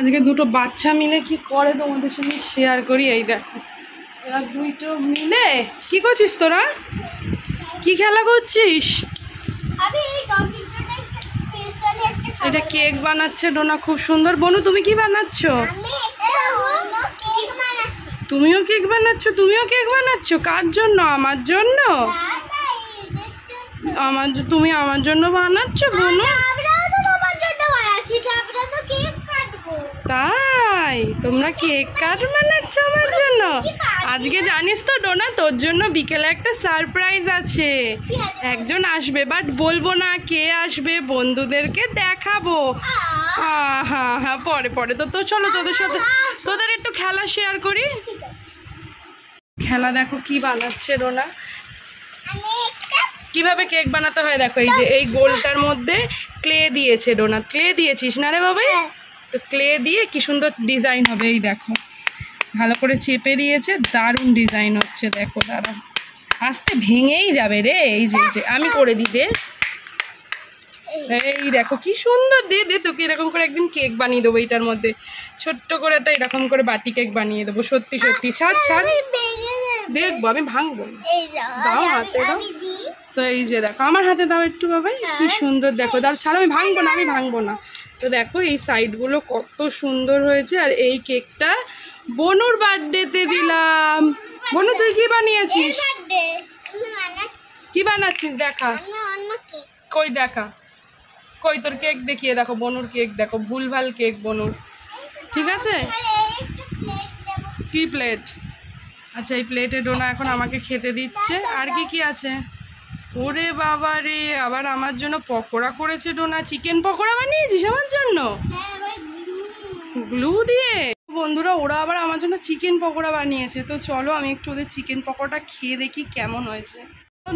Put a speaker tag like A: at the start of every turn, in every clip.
A: আজকে দুটো বাচ্চা মিলে কি করে তোমাদের সঙ্গে শেয়ার করি। এই দেখো এরা দুইটো মিলে কি করছিস, তোরা কি খেলা করছিস? এটা কেক বানাচ্ছে ডোনা, খুব সুন্দর। বনু তুমি কি বানাচ্ছ? তুমিও কেক বানাচ্ছ? তুমিও কেক বানাচ্ছ কার জন্য? আমার জন্য? তুমি আমার জন্য বানাচ্ছ বনু? তাই তোমরা কেক কাট বানাচ্ছ আমার জন্য? আজকে জানিস তো ডোনা, তোর জন্য বিকেলে একটা সারপ্রাইজ আছে। একজন আসবে, বাট বলবো না কে আসবে, বন্ধুদেরকে দেখাবো। হ্যাঁ হ্যাঁ পরে পরে তো চলো তোদের সাথে তোদের একটু খেলা শেয়ার করি। খেলা দেখো কি বানাচ্ছে ডোনা, কিভাবে কেক বানাতে হয় দেখো। এই যে এই গোলটার মধ্যে ক্লে দিয়েছে ডোনা, ক্লে দিয়েছিস না রে বাবা? তো ক্লে দিয়ে কি সুন্দর ডিজাইন হবে। এই দেখো ভালো করে চেপে দিয়েছে, দারুণ ডিজাইন হচ্ছে। দেখো দাঁড়া, আস্তে ভেঙেই যাবে রে। এই যে আমি করে দিই দে। এই দেখো কি সুন্দর, দে দে তোকে এরকম করে একদিন কেক বানিয়ে দেবো। এইটার মধ্যে ছোট্ট করে একটা এরকম করে বাটি কেক বানিয়ে দেবো। সত্যি সত্যি ছাড় ছাড়, দেখবো আমি ভাঙবো না। দাও হাতে দাও। তো এই যে দেখো আমার হাতে দাও একটু বাবা, কি সুন্দর দেখো। দাও ছাড়, আমি ভাঙবো না, আমি ভাঙবো না। তো দেখো এই সাইডগুলো কত সুন্দর হয়েছে। আর এই কেকটা বনুর বার্থডেতে দিলাম। বনু তুই কি বানিয়েছিস? কি বানাচ্ছিস দেখা, কই দেখা, কই তোর কেক দেখিয়ে দেখো। বনুর কেক দেখো, ভুলভাল কেক বনুর। ঠিক আছে, কি প্লেট? আচ্ছা এই প্লেটে ডোনা এখন আমাকে খেতে দিচ্ছে। আর কি কি আছে? ওরে বাবা রে, আবার আমার জন্য পকোড়া করেছে ডোনা। চিকেন পকোড়া বানিয়েছিস আমার জন্য গ্লু দিয়ে? বন্ধুরা ওরা আবার আমার জন্য চিকেন পকোড়া বানিয়েছে। তো চলো আমি একটু ওদের চিকেন পকোড়াটা খেয়ে দেখি কেমন হয়েছে।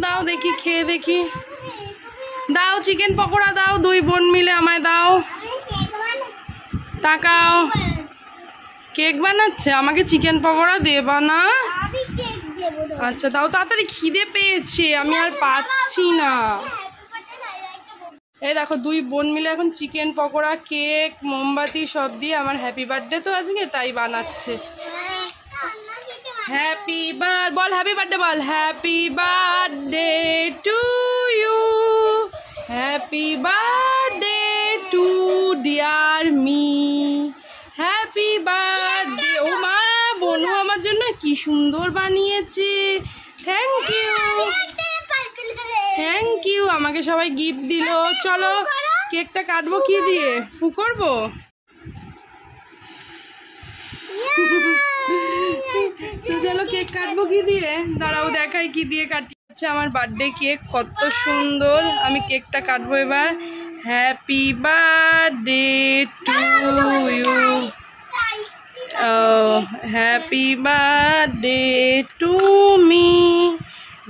A: দাও দেখি, খেয়ে দেখি। দাও চিকেন পকোড়া দাও, দুই বোন মিলে আমায় দাও। তাকাও, কেক বানাচ্ছে, আমাকে চিকেন পকোড়া দেবা না? আচ্ছা দাও তাড়াতাড়ি, খিদে পেয়েছে, আমি আর পাচ্ছি না। এই দেখো দুই বোন মিলে এখন চিকেন পকোড়া, কেক, মোমবাতি সব দিয়ে আমার হ্যাপি বার্থডে তো আজকে, তাই বানাচ্ছে। হ্যাপি বার্থ বল, হ্যাপি বার্থডে বল। Happy birthday to you, happy birthday to dear me, happy birthday. ও মা, বনু আমার জন্য কি সুন্দর বানিয়েছে। Thank you, thank you. আমাকে সবাই গিফট দিল। চলো কেকটা কাটবো কি দিয়ে? ফু করবো? চলো কেক কাটবো কি দিয়ে, দাঁড়াও দেখাই কি দিয়ে কাটি। আচ্ছা আমার বার্থডে কেক কত সুন্দর। আমি কেকটা কাটবো এবার। Happy birthday to you, happy birthday to me.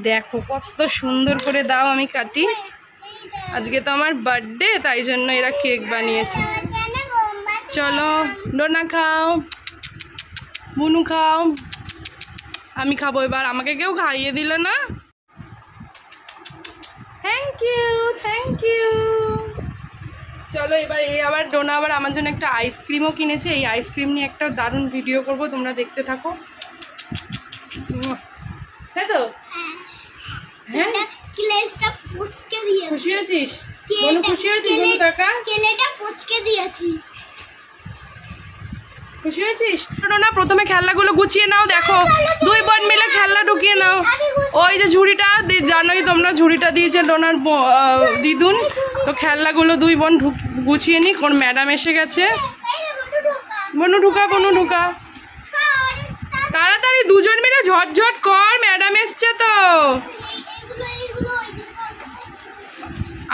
A: দেখো কত সুন্দর করে দাও, আমি কাটি। আজকে তো আমার বার্থডে, তাই জন্য এরা কেক বানিয়েছে। চলো ডোনা খাও, বুনু খাও, আমি খাবো এবার। আমাকে কেউ খাইয়ে দিল না। Thank you, thank you. চলো এবার এই আবার ডোনা আবার আমার জন্য একটা আইসক্রিমও কিনেছে। এই আইসক্রিম নিয়ে একটা দারুণ ভিডিও করব, তোমরা দেখতে থাকো। তাই তো? হ্যাঁ খুশি হয়েছিস? বনু খুশি হয়েছিস? বনু টাকা কেলেটা পুচকে দিয়েছি। খুশি হয়েছিস? ডোনা প্রথমে খেলনাগুলো গুছিয়ে নাও। দেখো দুই বোন মিলে খেলনা ঢুকিয়ে নাও। ওই যে ঝুড়িটা জানোই তোমরা, ঝুড়িটা দিয়েছে ডোনার দিদুন। তো খেলনাগুলো দুই বোন গুছিয়ে নি, কোন ম্যাডাম এসে গেছে। বনু ঢুকা, বনু ঢুকা তাড়াতাড়ি, দুজন মিলে ঝটঝট কর, ম্যাডাম এসছে তো।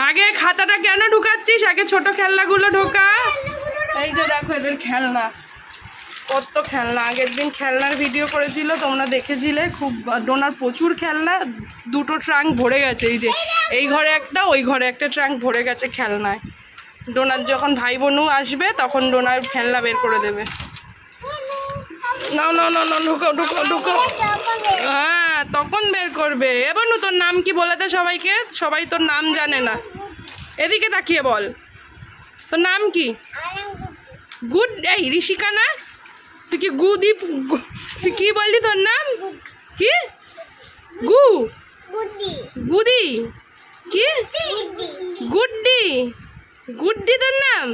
A: আগে খাতাটা কেন ঢুকাচ্ছিস? আগে ছোট খেলনাগুলো ঢোকা। এই যে দেখো এদের খেলনা, কত খেলনা। আগের দিন খেলনার ভিডিও করেছিল, তোমরা দেখেছিলে। খুব ডোনার প্রচুর খেলনা, দুটো ট্রাঙ্ক ভরে গেছে। এই যে এই ঘরে একটা, ওই ঘরে একটা ট্রাঙ্ক ভরে গেছে খেলনায়। ডোনার যখন ভাই বোনু আসবে তখন ডোনার খেলনা বের করে দেবে। না না না না, ঢুকো ঢুকো ঢুকো। হ্যাঁ তখন বের করবে। এ বনু তোর নাম কি বলে দে সবাইকে, সবাই তোর নাম জানে না। এদিকে তাকিয়ে বল, তোর নাম কি? গুড, এই ঋষিকা না, তুই কি গুদীপ, কি বললি তোর নাম কি? গুদি কি? গুড্ডি, গুড্ডি তোর নাম?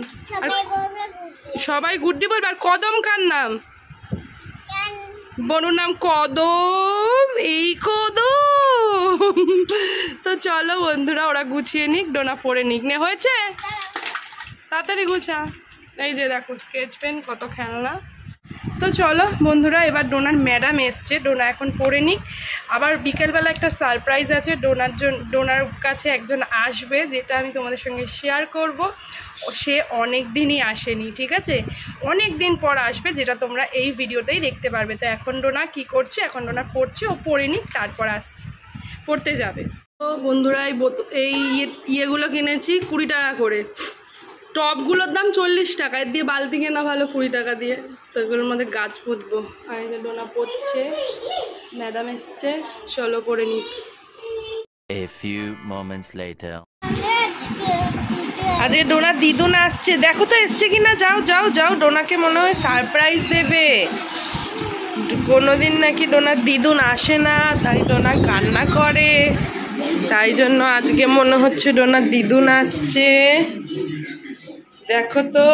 A: সবাই গুড্ডি বলবে। আর কদম কার নাম? বনুর নাম কদম, এই কদম। তো চলো বন্ধুরা, ওরা গুছিয়ে নিক, ডোনা পরে নিক। নে হয়েছে, তাড়াতাড়ি গুছা। এই যে দেখো স্কেচ পেন, কত খেলনা। তো চলো বন্ধুরা, এবার ডোনার ম্যাডাম এসছে, ডোনা এখন পড়ে নিক। আবার বিকেলবেলা একটা সারপ্রাইজ আছে ডোনার কাছে একজন আসবে, যেটা আমি তোমাদের সঙ্গে শেয়ার করব। সে অনেক দিনই আসেনি, ঠিক আছে, অনেক দিন পর আসবে, যেটা তোমরা এই ভিডিওতেই দেখতে পারবে। তো এখন ডোনা কি করছে? এখন ডোনা পড়ছে, ও পড়ে নিক, তারপর আসছে, পড়তে যাবে। তো বন্ধুরা, এই ইয়েগুলো কিনেছি 20 টাকা করে। টপগুলোর দাম 40 টাকা, এর দিয়ে বালতি কেনা ভালো 20 টাকা দিয়ে। তো এগুলোর মধ্যে গাছ পুঁতবো। আর এই যে ডোনা পড়ছে, ম্যাডাম এসছে, চলো পড়ে নিই।
B: A few moments later.
A: আজকে ডোনার দিদুন আসছে, দেখো তো এসছে কিনা। যাও যাও যাও, ডোনাকে মনে হয় সারপ্রাইজ দেবে। কোনোদিন নাকি ডোনার দিদুন আসে না, তাই ডোনা কান্না করে, তাই জন্য আজকে মনে হচ্ছে ডোনার দিদুন আসছে। দেখো তো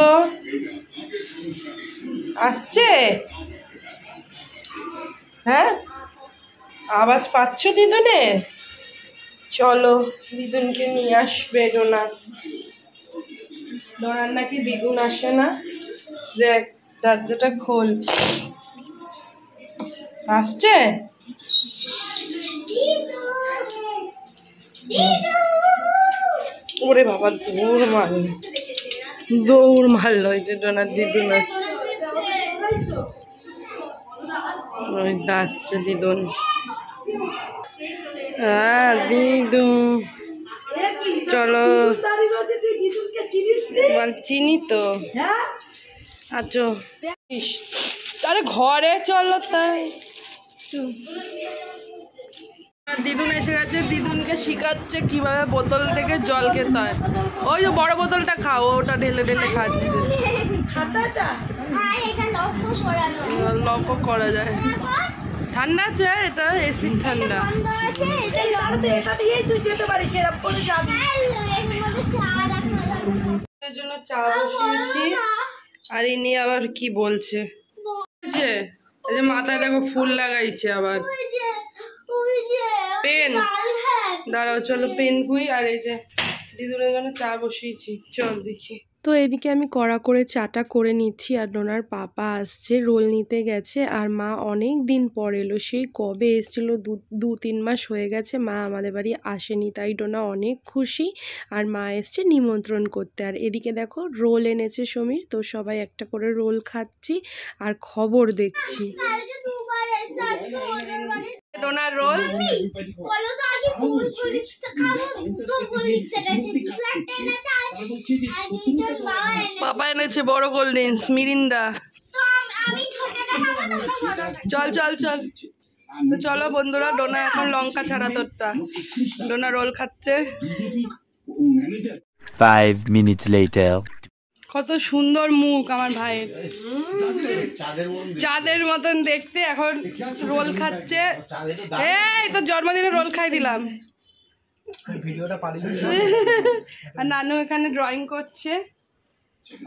A: আসছে, হ্যাঁ আওয়াজ পাচ্ছ দিদুনের? চলো দিদুনকে নিয়ে আসবে ডোনা। ডোনার নাকি দিদুন আসে না। দেখ দরজাটা খোল, আসছে। ওরে বাবা, দৌড় মারলো এই যে ডোনার দিদুন আসছে। দিদুন, হ্যাঁ দিদুন, চলো। চিনি তো, আচ্ছা তাহলে ঘরে চলো। তাই দিদুন এসে গেছে, দিদুনকে শিখাচ্ছে কিভাবে বোতল থেকে জল খেতে হয়। ওই যে বড় বোতলটা খাও, ওটা ঢেলে ঢেলে খাচ্ছে। লক করা যায়, ঠান্ডা আছে এটা, এসির ঠান্ডা। জন্য চা বসিয়েছি। আর ইনি আবার কি বলছে, এই যে মাথায় দেখো ফুল লাগাইছে আবার। পেন দাঁড়াও, চলো পেন খুই। আর এই যে দিদুনের জন্য চা বসিয়েছি, চল দেখি। তো এদিকে আমি কড়া করে চাটা করে নিচ্ছি, আর ডোনার পাপা আসছে, রোল নিতে গেছে। আর মা অনেক দিন পর এলো, সেই কবে এসেছিলো, 2-3 মাস হয়ে গেছে মা আমাদের বাড়ি আসেনি, তাই ডোনা অনেক খুশি। আর মা এসছে নিমন্ত্রণ করতে। আর এদিকে দেখো রোল এনেছে সমীর, তো সবাই একটা করে রোল খাচ্ছি আর খবর দেখছি। ডোনার রোল পাপা এনেছে বড় কোল্ড ড্রিঙ্কস, মিরিন্ডা। চল চল চল। তো চলো বন্ধুরা, ডোনা এখন লঙ্কা ছাড়া তোরটা। ডোনা রোল খাচ্ছে।
B: 5 minutes later.
A: কত সুন্দর মুখ আমার ভাইয়ের, চাঁদের মতন দেখতে। এখন রোল খাচ্ছে। এই তোর জন্মদিনে রোল খাই দিলাম। আর নানু এখানে ড্রয়িং করছে,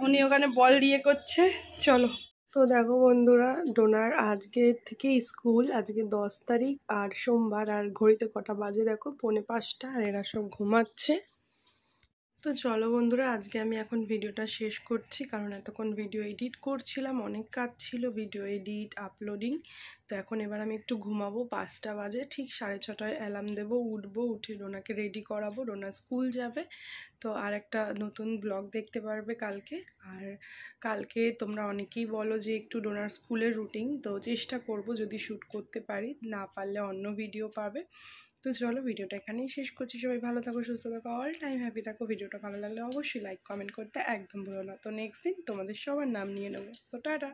A: উনি ওখানে বল দিয়ে করছে। চলো। তো দেখো বন্ধুরা, ডোনার আজকে থেকে স্কুল, আজকে 10 তারিখ আর সোমবার। আর ঘড়িতে কটা বাজে দেখো, 4:45, আর এরা সব ঘুমাচ্ছে। তো চলো বন্ধুরা, আজকে আমি এখন ভিডিওটা শেষ করছি, কারণ এতক্ষণ ভিডিও এডিট করছিলাম, অনেক কাজ ছিল, ভিডিও এডিট আপলোডিং। তো এখন এবার আমি একটু ঘুমাবো, 5টা বাজে, ঠিক 6:30টায় অ্যালার্ম দেবো, উঠবো, উঠে ডোনাকে রেডি করাবো, ডোনা স্কুল যাবে। তো আর একটা নতুন ব্লগ দেখতে পারবে কালকে। আর কালকে তোমরা অনেকেই বলো যে একটু ডোনার স্কুলের রুটিন, তো চেষ্টা করব যদি শ্যুট করতে পারি, না পারলে অন্য ভিডিও পাবে। তো চলো ভিডিওটা এখানেই শেষ করছি। সবাই ভালো থাকো, সুস্থ থাকো, অল টাইম হ্যাপি থাকো। ভিডিওটা ভালো লাগলে অবশ্যই লাইক কমেন্ট করতে একদম ভুলো না। তো নেক্সট দিন তোমাদের সবার নাম নিয়ে নেবো। তো টাটা।